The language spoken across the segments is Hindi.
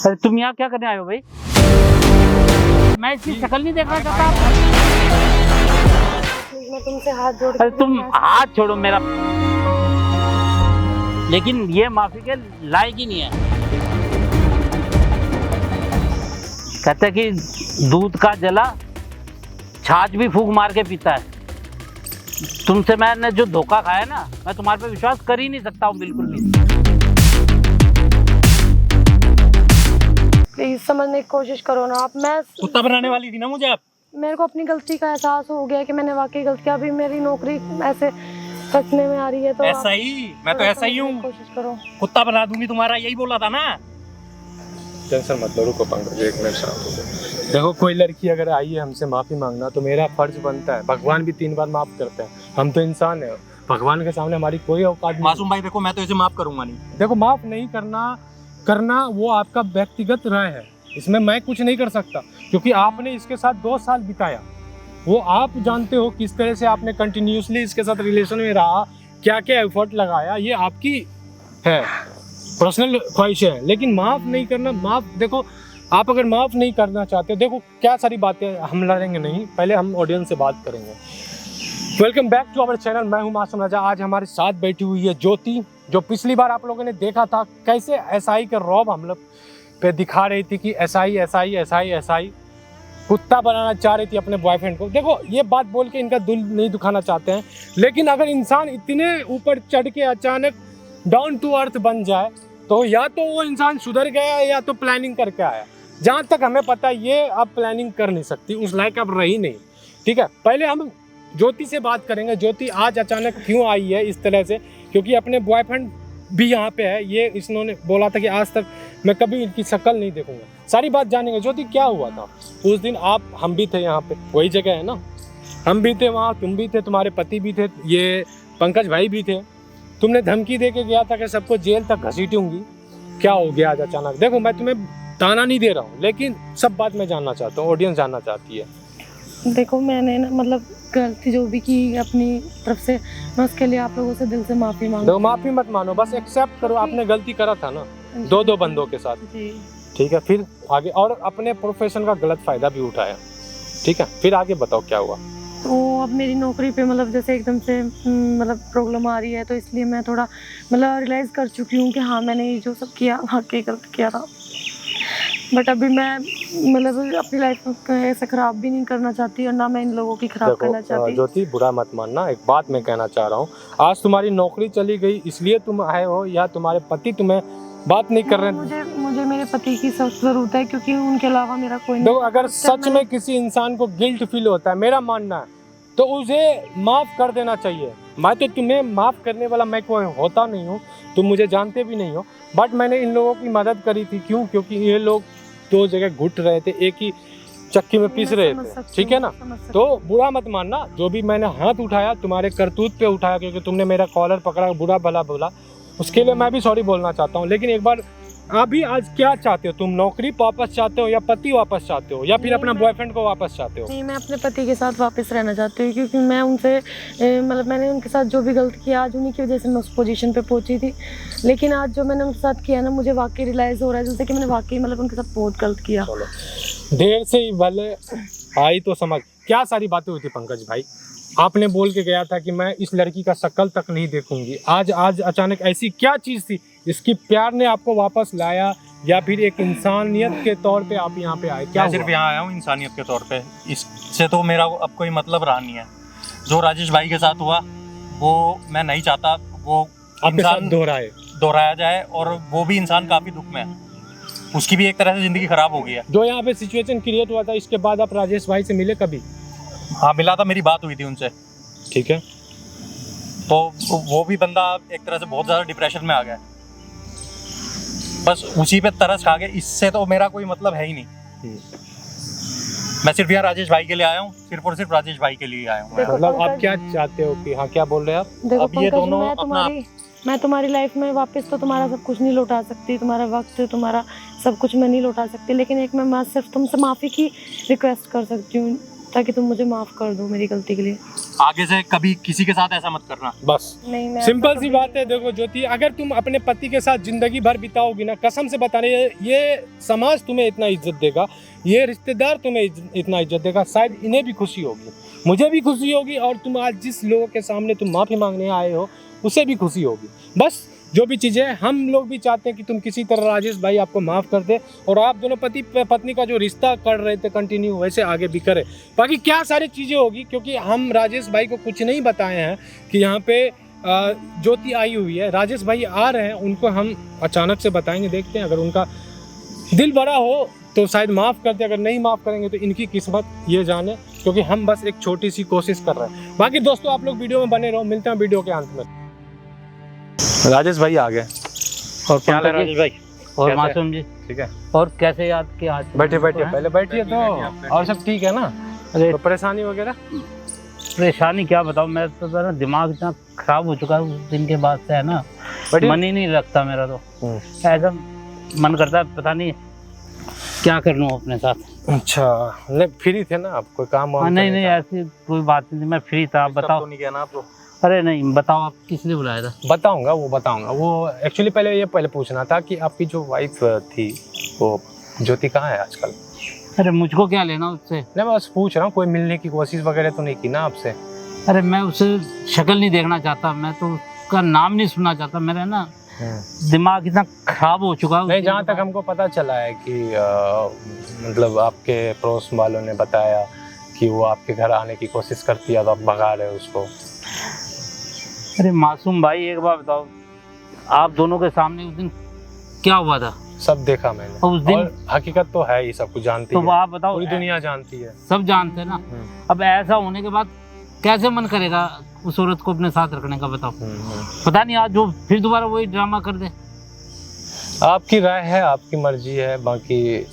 अरे तुम यहाँ क्या करने आए हो भाई? मैं इसकी शक्ल नहीं देखना चाहता। मैं तुमसे हाथ जोड़ अरे तुम हाथ छोड़ो मेरा। लेकिन ये माफी के लायक ही नहीं है। कहते कि दूध का जला छाछ भी फूंक मार के पीता है। तुमसे मैंने जो धोखा खाया ना, मैं तुम्हारे पे विश्वास कर ही नहीं सकता हूँ बिल्कुल भी। प्लीज समझने की कोशिश करो ना आप। मैं कुत्ता बनाने वाली थी ना मुझे आप। मेरे को अपनी गलती का एहसास हो गया कि मैंने वाकई गलती किया। अभी मेरी नौकरी ऐसे फंसने में आ रही है तो ऐसा ही मैं तो ऐसा ही हूँ। कोशिश करो। कुत्ता बना दूंगी तुम्हारा, यही बोला था ना। टेंशन मत लो, रुको पंकज, एक मिनट शांत हो जाओ। देखो, कोई लड़की अगर आई है हमसे माफ़ी मांगना तो मेरा फर्ज बनता है। भगवान भी 3 बार माफ़ करते हैं। हम तो इंसान हैं, भगवान के सामने हमारी कोई औकात नहीं। मासूम भाई देखो, मैं तो इसे माफ करूंगा नहीं। देखो, माफ़ नहीं करना वो आपका व्यक्तिगत राय है, इसमें मैं कुछ नहीं कर सकता, क्योंकि आपने इसके साथ 2 साल बिताया। वो आप जानते हो किस तरह से आपने कंटिन्यूसली इसके साथ रिलेशन में रहा, क्या क्या एफर्ट लगाया, ये आपकी है पर्सनल ख्वाहिश है। लेकिन माफ़ नहीं करना, देखो, आप अगर माफ़ नहीं करना चाहते हो, देखो क्या सारी बातें हम लड़ेंगे नहीं, पहले हम ऑडियंस से बात करेंगे। Welcome back to our channel, मैं हूं मासूम राजा। आज हमारे साथ बैठी हुई है ज्योति, जो पिछली बार आप लोगों ने देखा था कैसे एसआई का रौब हम लोग पे दिखा रही थी कि एसआई कुत्ता बनाना चाह रही थी अपने बॉयफ्रेंड को। देखो, ये बात बोल के इनका दिल नहीं दुखाना चाहते हैं, लेकिन अगर इंसान इतने ऊपर चढ़ के अचानक डाउन टू अर्थ बन जाए तो या तो वो इंसान सुधर गया या तो प्लानिंग करके आया। जहाँ तक हमें पता है ये अब प्लानिंग कर नहीं सकती, उस लायक अब रही नहीं। ठीक है, पहले हम ज्योति से बात करेंगे। ज्योति आज अचानक क्यों आई है इस तरह से, क्योंकि अपने बॉयफ्रेंड भी यहाँ पे है। ये इन्होंने बोला था कि आज तक मैं कभी इनकी शक्ल नहीं देखूंगा। सारी बात जानेंगे। ज्योति, क्या हुआ था उस दिन? हम भी थे यहाँ पे, वही जगह है ना, हम भी थे वहाँ, तुम भी थे, तुम्हारे पति भी थे, ये पंकज भाई भी थे। तुमने धमकी दे के गया था कि सबको जेल तक घसीटूंगी। क्या हो गया आज अचानक? देखो, मैं तुम्हें ताना नहीं दे रहा हूँ, लेकिन सब बात मैं जानना चाहता हूँ, ऑडियंस जानना चाहती है। देखो, मैंने ना मतलब गलती जो भी की अपनी तरफ से, मैं उसके लिए आप लोगों से दिल से माफ़ी मांगती हूँ। माफ़ी मत मानो, बस एक्सेप्ट करो, आपने गलती करा था ना 2 बंदों के साथ। जी ठीक है, फिर आगे, और अपने प्रोफेशन का गलत फ़ायदा भी उठाया। ठीक है, फिर आगे बताओ क्या हुआ। तो अब मेरी नौकरी पे मतलब जैसे एकदम से मतलब प्रॉब्लम आ रही है, तो इसलिए मैं थोड़ा मतलब रियलाइज़ कर चुकी हूँ कि हाँ, मैंने ये जो सब किया वाकई गलत किया था। बट अभी मैं मतलब अपनी लाइफ ऐसे ख़राब भी नहीं करना चाहती और ना मैं इन लोगों की ख़राब करना चाहती। ज्योति, बुरा मत मानना, एक बात मैं कहना चाह रहा हूँ। आज तुम्हारी नौकरी चली गई इसलिए तुम आए हो, या तुम्हारे पति तुम्हें बात नहीं कर रहे? मुझे मेरे पति की सख्त ज़रूरत है, क्योंकि उनके अलावा मेरा कोई नहीं। देखो, अगर सच में किसी इंसान को गिल्ट फील होता है, मेरा मानना है, तो उसे माफ़ कर देना चाहिए। मैं तो तुम्हें माफ़ करने वाला मैं कोई होता नहीं हूँ, तुम मुझे जानते भी नहीं हो, बट मैंने इन लोगों की मदद करी थी। क्यों? क्योंकि ये लोग 2 जगह घुट रहे थे, एक ही चक्की में पीस रहे थे। ठीक है ना? तो बुरा मत मानना, जो भी मैंने हाथ उठाया तुम्हारे करतूत पे उठाया, क्योंकि तुमने मेरा कॉलर पकड़ा, बुरा भला बोला, उसके लिए मैं भी सॉरी बोलना चाहता हूँ। लेकिन एक बार अभी आज क्या चाहते हो तुम? नौकरी वापस चाहते हो, या पति वापस चाहते हो, या फिर अपना बॉयफ्रेंड को वापस चाहते हो? नहीं, मैं अपने पति के साथ वापस रहना चाहती हूँ, क्योंकि मैं उनसे मतलब मैंने उनके साथ जो भी गलती किया, आज उन्हीं की वजह से मैं उस पोजीशन पे पहुंची थी। लेकिन आज जो मैंने उनके साथ किया ना, मुझे वाकई रियलाइज़ हो रहा है जैसे कि मैंने वाकई मतलब उनके साथ बहुत गलत किया। देर से ही भले आई तो समझ। क्या सारी बातें हुई थी पंकज भाई? आपने बोल के गया था कि मैं इस लड़की का शक्ल तक नहीं देखूंगी। आज अचानक ऐसी क्या चीज़ थी, इसकी प्यार ने आपको वापस लाया, या फिर एक इंसानियत के तौर पे आप यहाँ पे आए? क्या मैं सिर्फ यहाँ आया हूँ इंसानियत के तौर पे। इससे तो मेरा अब कोई मतलब रहा नहीं है। जो राजेश भाई के साथ हुआ वो मैं नहीं चाहता वो इंसान दोहराया जाए, और वो भी इंसान काफ़ी दुख में है, उसकी भी एक तरह से ज़िंदगी खराब हो गई है। जो यहाँ पे सिचुएशन क्रिएट हुआ था, इसके बाद आप राजेश भाई से मिले कभी? हाँ, मिला था, मेरी बात हुई थी उनसे। ठीक है, तो वो भी बंदा एक तरह से बहुत ज़्यादा डिप्रेशन में आ गया, बस उसी पे तरस खा गया। इससे तो मेरा कोई मतलब है ही नहीं। मैं सिर्फ यहाँ राजेश भाई के लिए आया हूँ, सिर्फ और सिर्फ राजेश भाई के लिए आया हूँ। मतलब आप क्या चाहते हो कि, हाँ क्या बोल रहे हैं आप? देखो अब ये पंकज, दोनों मैं तुम्हारी लाइफ में वापस तो तुम्हारा सब कुछ नहीं लौटा सकती, तुम्हारा वक्त, तुम्हारा सब कुछ मैं नहीं लौटा सकती, लेकिन एक मैं सिर्फ तुमसे माफ़ी की रिक्वेस्ट कर सकती हूँ। ताकि तुम मुझे माफ़ कर दो मेरी गलती के लिए। आगे से कभी किसी के साथ ऐसा मत करना। बस नहीं, मैं सिंपल ऐसा सी कभी- बात है। देखो ज्योति, अगर तुम अपने पति के साथ जिंदगी भर बिताओगी ना, कसम से बता रहे, ये समाज तुम्हें इतना इज्जत देगा, ये रिश्तेदार तुम्हें इतना इज्जत देगा, शायद इन्हें भी खुशी होगी, मुझे भी खुशी होगी, और तुम आज जिस लोगों के सामने तुम माफ़ी मांगने आए हो उसे भी खुशी होगी। बस जो भी चीज़ें हम लोग भी चाहते हैं कि तुम किसी तरह राजेश भाई आपको माफ़ कर दे, और आप दोनों पति पत्नी का जो रिश्ता कर रहे थे कंटिन्यू वैसे आगे भी करें। बाकी क्या सारी चीज़ें होगी, क्योंकि हम राजेश भाई को कुछ नहीं बताए हैं कि यहाँ पे ज्योति आई हुई है। राजेश भाई आ रहे हैं, उनको हम अचानक से बताएंगे, देखते हैं अगर उनका दिल बड़ा हो तो शायद माफ़ कर दे, अगर नहीं माफ़ करेंगे तो इनकी किस्मत ये जाने, क्योंकि हम बस एक छोटी सी कोशिश कर रहे हैं। बाकी दोस्तों आप लोग वीडियो में बने रहो, मिलते हैं वीडियो के अंत में। राजेश भाई आ गए, और क्या पंकज जी, राजेश भाई? और कैसे? मासूम जी, ठीक है, और कैसे याद किया आज? बैठिए बैठिए, पहले बैठिए तो, और सब ठीक है ना? अरे तो परेशानी वगैरह? परेशानी क्या बताऊँ, मैं तो ना दिमाग इतना खराब हो चुका है उस दिन के बाद से, है ना, बैठिए। मन ही नहीं लगता मेरा तो। ऐसा मन करता है पता नहीं क्या कर लूँ अपने साथ। अच्छा, नहीं फ्री थे ना आप, कोई काम वाम नहीं तो नहीं, था? ऐसी कोई बात नहीं थी, मैं फ्री था। आप बताओ। तो नहीं कहना आपको। अरे नहीं, बताओ आप किस लिए बुलाया था? बताऊंगा, वो बताऊंगा। वो एक्चुअली पहले पूछना था कि आपकी जो वाइफ थी वो ज्योति कहाँ है आजकल? अरे मुझको क्या लेना उससे? नहीं, मैं बस पूछ रहा हूँ, कोई मिलने की कोशिश वगैरह तो नहीं की ना आपसे? अरे मैं उसे शक्ल नहीं देखना चाहता, मैं तो उसका नाम नहीं सुनना चाहता। मेरा ना दिमाग इतना खराब हो चुका है। नहीं, जहाँ तक हमको पता चला है कि मतलब आपके पड़ोस वालों ने बताया कि वो आपके घर आने की कोशिश करती है तो आप भगा रहे हो उसको। अरे मासूम भाई, एक बात बताओ, आप दोनों के सामने उस दिन क्या हुआ था? सब देखा मैंने, और उस दिन और हकीकत तो है ही, सब कुछ जानती तो है, आप बताओ, पूरी दुनिया जानती है। सब जानते हैं ना। अब ऐसा होने के बाद कैसे मन करेगा उस औरत को अपने साथ रखने का? बताओ। पता नहीं आज वो फिर दोबारा वही ड्रामा कर दे। आपकी राय है, आपकी मर्जी है, बाकी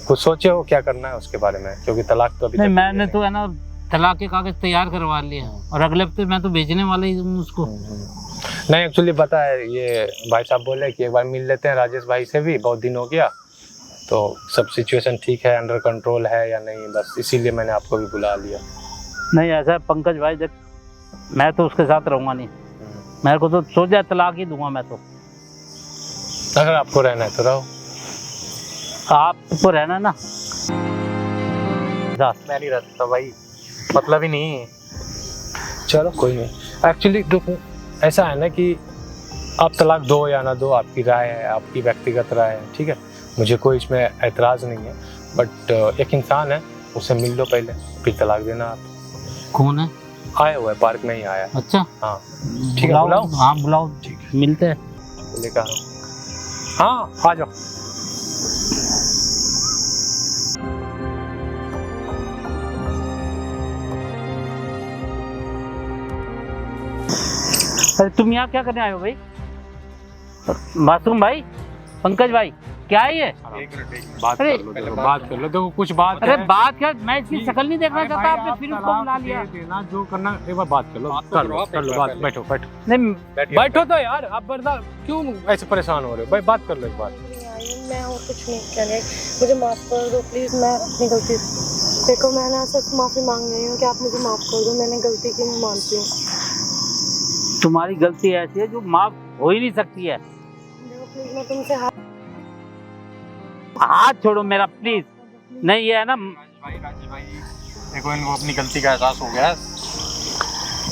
कुछ सोचे हो क्या करना है उसके बारे में, क्योंकि तलाक तो अभी नहीं, तक मैंने तो है ना तलाक के कागज तैयार करवा लिए, और अगले हफ्ते मैं तो भेजने वाला ही हूँ उसको। नहीं, एक्चुअली पता है, ये भाई साहब बोले कि एक बार मिल लेते हैं राजेश भाई से भी, बहुत दिन हो गया, तो सब सिचुएशन ठीक है, अंडर कंट्रोल है या नहीं, बस इसीलिए मैंने आपको भी बुला लिया। नहीं ऐसा है पंकज भाई, देख मैं तो उसके साथ रहूंगा नहीं, मेरे को तो सोचा तलाक ही दूंगा मैं तो। अगर आपको रहना है तो रहो। आपको रहना ना, मैं नहीं रह सकता भाई, मतलब ही नहीं। चलो कोई नहीं। एक्चुअली देखो ऐसा है ना कि आप तलाक दो या ना दो, आपकी राय है, आपकी व्यक्तिगत राय है, ठीक है, मुझे कोई इसमें ऐतराज़ नहीं है, बट एक इंसान है, उसे मिल लो पहले, फिर तलाक देना आप। कौन है? आया हुआ है, पार्क में ही आया है। अच्छा हाँ ठीक है, बुलाओ। हाँ बुलाओ, ठीक मिलते हैं। लेकर आओ। हाँ आ जाओ। अरे तुम यहाँ क्या करने आए हो भाई? मासूम भाई, पंकज भाई, क्या है ये? एक मिनट बात अरे, कर लो, देखो बात कर लो, देखो कुछ बात अरे है। बात क्या, मैं इसकी शक्ल नहीं देखना अरे चाहता, भाई, आपने आप फिर उसको तलाक बुला लिया। दे देना, जो करना एक बार बात कर लो, बात तो कर करो लो, आप कर लो एक बात, बार बैठो बैठो नहीं बैठो तो यार, आप बर्दाश्त क्यों ऐसे परेशान हो रहे हो भाई, बात कर लो एक बार। मैं और कुछ नहीं कह रही, मुझे माफ़ कर दो प्लीज़। मैं अपनी गलती, देखो मैं ना सिर्फ माफ़ी मांग रही हूँ कि आप मुझे माफ़ कर दो, मैंने गलती की, मैं मानती हूँ। तुम्हारी गलती ऐसी है जो माफ हो ही नहीं सकती है। देखो प्लीज़, मैं तुमसे हाथ छोड़ो मेरा प्लीज। नहीं ये है ना, राजेश भाई देखो, इनको अपनी गलती का एहसास हो गया है।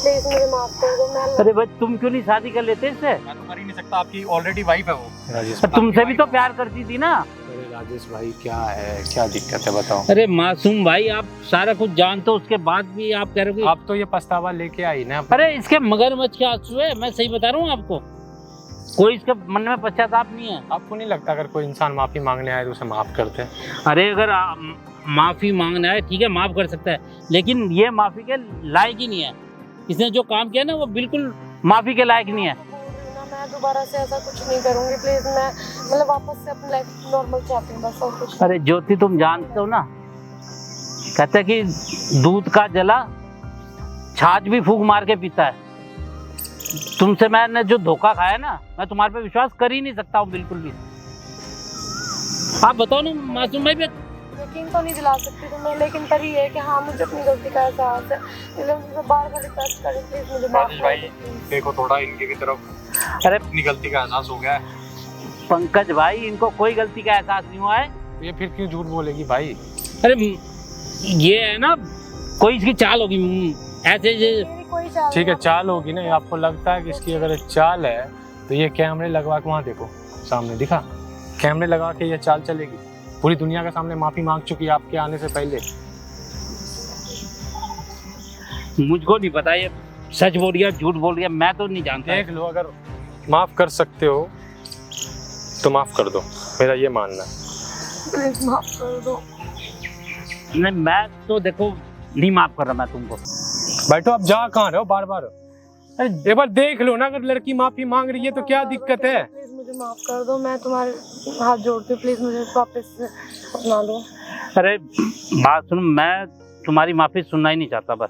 प्लीज़ मुझे माफ़ कर दो। मैं अरे भाई तुम क्यों नहीं शादी कर लेते इससे? मैं तो कर ही नहीं सकता, आपकी ऑलरेडी वाइफ है वो। राजेश तुमसे भी तो प्यार करती थी ना। अरे राजेश भाई क्या है, क्या दिक्कत है बताओ। अरे मासूम भाई, आप सारा कुछ जानते हो, उसके बाद भी आप कह रहे हो कि आप तो ये पछतावा लेके आई ना। अरे इसके मगरमच्छ के आंसू है, मैं सही बता रहा हूँ आपको, कोई इसके मन में पश्चाताप नहीं है। आपको नहीं लगता अगर कोई इंसान माफी मांगने आए तो उसे माफ करते हैं? अरे अगर माफी मांगना है ठीक है, माफ कर सकता है, लेकिन ये माफी के लायक ही नहीं है। इसने जो काम किया ना वो बिल्कुल माफी के लायक नहीं है। मैं दोबारा से ऐसा कुछ नहीं करूँगी प्लीज़। मैं मतलब वापस से अपनी लाइफ नॉर्मल चाहती हूँ बस, और कुछ। अरे ज्योति, तुम जानते हो ना, कहते हैं कि दूध का जला छाछ भी फूंक मार के पीता है। तुमसे मैंने जो धोखा खाया ना, मैं तुम्हारे पे विश्वास कर ही नहीं सकता हूँ बिल्कुल भी। आप बताओ ना मासूम भाई, यकीन तो नहीं दिला सकती तुम्हें, लेकिन पर ये है कि हाँ मुझे अपनी गलती का एहसास है, इसलिए मुझे बार बार रिक्वेस्ट करें प्लीज मुझे माफ राजेश कर भाई दो। देखो थोड़ा इनकी भी तरफ अरे अपनी गलती का एहसास हो गया है। पंकज भाई, इनको कोई गलती का एहसास नहीं हुआ है। ये फिर क्यों झूठ बोलेगी भाई? अरे ये है ना, कोई इसकी चाल होगी ऐसे मेरी कोई चाल ठीक है, नहीं। चाल होगी ना। आपको लगता है कि इसकी अगर चाल है तो ये कैमरे लगवा के वहाँ देखो, सामने दिखा, कैमरे लगा के ये चाल चलेगी। पूरी दुनिया के सामने माफी मांग चुकी है आपके आने से पहले। मुझको नहीं पता ये सच बोल रही है झूठ बोल रही है, मैं तो नहीं जानता। देख लो, अगर माफ कर सकते हो तो माफ कर दो, मेरा ये मानना है। प्लीज माफ कर दो। नहीं मैं तो देखो नहीं माफ कर रहा मैं तुमको। बैठो, आप जा कहाँ रहे हो बार बार? एक बार देख लो ना, अगर लड़की माफी मांग रही है तो क्या दिक्कत है? प्लीज मुझे माफ कर दो, मैं तुम्हारे हाथ जोड़ती हूँ, प्लीज मुझे वापस अपना लो। अरे बात सुनो, मैं तुम्हारी माफी सुनना ही नहीं चाहता, बस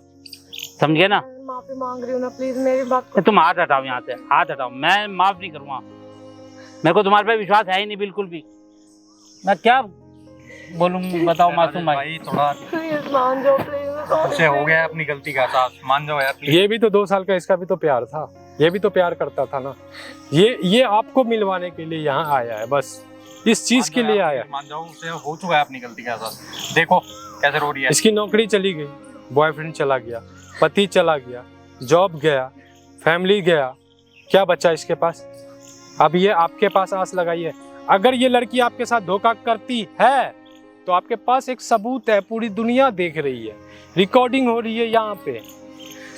समझे ना। मैं माफी मांग रही हूँ ना, प्लीज मेरी बात को। तुम हाथ हटाओ यहाँ से, हाथ हटाओ, मैं माफ नहीं करूँगा। मेरे को तुम्हारे पे विश्वास है ही नहीं बिल्कुल भी। मैं क्या बोलूँ बताओ मासूम भाई। भाई थोड़ा प्लीज मान जाओ प्लीज। उसे हो गया है अपनी गलती का एहसास, मान जाओ यार प्लीज। ये भी तो 2 साल का, इसका भी तो प्यार था, ये भी तो प्यार करता था ना। ये आपको मिलवाने के लिए यहाँ आया है, बस इस चीज के लिए आया है। मान जाओ, उसे हो चुका है अपनी गलती का एहसास। देखो कैसे रो रही है। इसकी नौकरी चली गई, बॉयफ्रेंड चला गया, पति चला गया, जॉब गया, फैमिली गया, क्या बचा इसके पास? अब ये आपके पास आस लगाई है। अगर ये लड़की आपके साथ धोखा करती है तो आपके पास एक सबूत है, पूरी दुनिया देख रही है, रिकॉर्डिंग हो रही है, यहाँ पे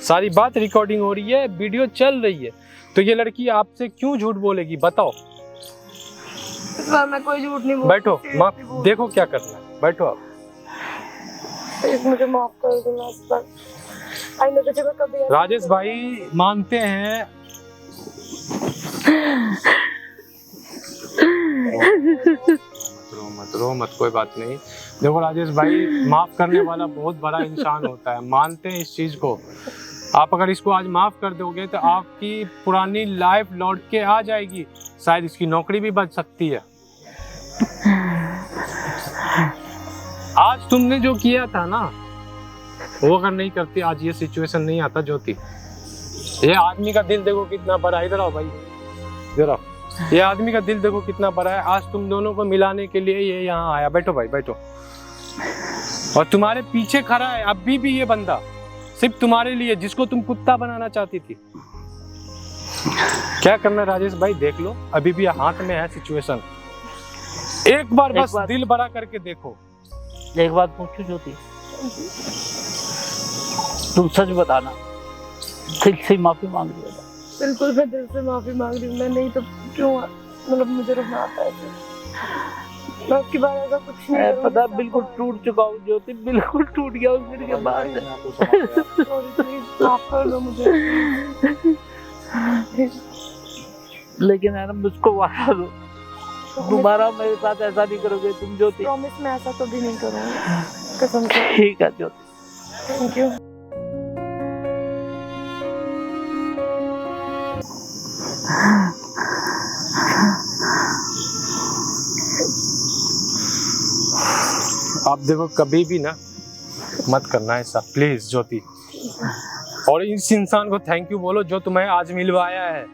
सारी बात रिकॉर्डिंग हो रही है, वीडियो चल रही है। तो ये लड़की आपसे क्यों झूठ बोलेगी बताओ? इस बार मैं कोई झूठ नहीं बोल। बैठो, माफ देखो क्या करना है, बैठो आप। प्लीज मुझे माफ कर दो इस बार। आइंदा से जब कभी राजेश भाई मानते हैं, मत रो मत, कोई बात नहीं। देखो राजेश भाई, माफ करने वाला बहुत बड़ा इंसान होता है, मानते हैं इस चीज को। आप अगर इसको आज माफ कर दोगे तो आपकी पुरानी लाइफ लौट के आ जाएगी, शायद इसकी नौकरी भी बच सकती है। आज तुमने जो किया था ना, वो अगर नहीं करती आज ये सिचुएशन नहीं आता ज्योति। ये आदमी का दिल देखो कितना बड़ा है, इधर आओ भाई, इधर आओ। ये आदमी का दिल देखो कितना बड़ा है, आज तुम दोनों को मिलाने के लिए ये यहाँ आया। बैठो भाई बैठो। और तुम्हारे पीछे खड़ा है अभी भी ये बंदा, सिर्फ तुम्हारे लिए, जिसको तुम कुत्ता बनाना चाहती थी। क्या करना है राजेश भाई, देख लो, अभी भी हाथ में है सिचुएशन। एक बार बस दिल बड़ा करके देखो। एक बात पूछूं ज्योति, तुम सच बताना, दिल से माफी मांग रही हो? बिल्कुल मैं दिल से माफी मांग रही हूँ। मैं नहीं तो क्यों, मतलब मुझे रोना आता है। मैं आपकी बात ऐसा कुछ नहीं करूँगी। पता बिल्कुल टूट चुका हूँ ज्योति, बिल्कुल टूट गया उस दिन के बाद। सॉरी प्लीज माफ कर दो मुझे। लेकिन है ना, मुझको वादा दो, दोबारा मेरे साथ ऐसा नहीं करोगे तुम ज्योति? प्रॉमिस मैं ऐसा कभी नहीं करूँगी, कसम से। ठीक है ज्योति, थैंक यू। आप देखो, कभी भी ना मत करना ऐसा प्लीज ज्योति। और इस इंसान को थैंक यू बोलो जो तुम्हें आज मिलवाया है,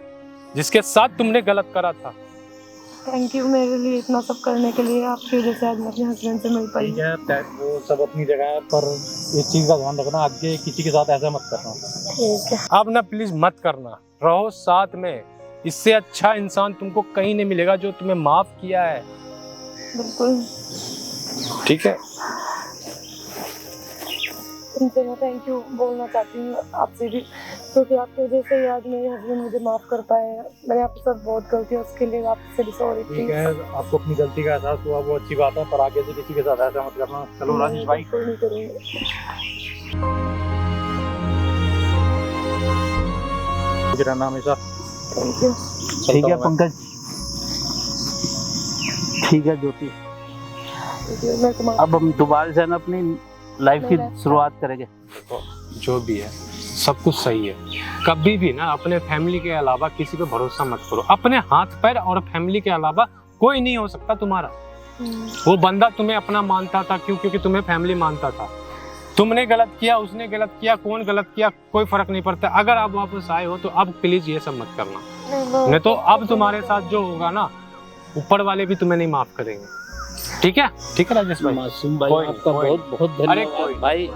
जिसके साथ तुमने गलत करा था। थैंक यू मेरे लिए इतना सब करने के लिए। आपकी वजह से आज मैं अपने हस्बैंड से मिल पाई। ठीक है, वो सब अपनी जगह है, पर इस चीज का ध्यान रखना, आगे किसी के साथ ऐसा मत करना। ठीक है। अब ना प्लीज मत करना, रहो साथ में। इससे अच्छा इंसान तुमको कहीं नहीं मिलेगा जो तुम्हें माफ किया है। बिल्कुल ठीक है। तुमसे मैं थैंक यू बोलना चाहती हूँ आपसे भी, क्योंकि आपकी वजह से ही आज मेरे हस्बैंड मुझे माफ कर पाए। मैंने आपके साथ बहुत गलती है, उसके लिए आपसे भी सॉरी। ठीक है, आपको अपनी गलती का एहसास हुआ, वो अच्छी बात है, पर आगे से किसी के साथ ऐसा मत करना। चलो राजेश भाई, नहीं करूँगी। रहना हमेशा। Thank you. ठीक है पंकज, ठीक है ज्योति, मैं तुम्हारा अब हम दोबारा से ना अपनी लाइफ की शुरुआत करेंगे। जो भी है सब कुछ सही है। कभी भी ना अपने फैमिली के अलावा किसी पे भरोसा मत करो। अपने हाथ पैर और फैमिली के अलावा कोई नहीं हो सकता तुम्हारा। वो बंदा तुम्हें अपना मानता था, क्यों? क्योंकि तुम्हें फैमिली मानता था। तुमने गलत किया, उसने गलत किया, कौन गलत किया, कोई फर्क नहीं पड़ता। अगर आप वापस आए हो तो अब प्लीज ये सब मत करना, नहीं तो अब तुम्हारे साथ जो होगा ना, ऊपर वाले भी तुम्हें नहीं माफ करेंगे। ठीक है? ठीक है राजेश भाई। मासूम भाई, कोई आपका नहीं, बहुत बहुत अरे धन्यवाद कोई भाई।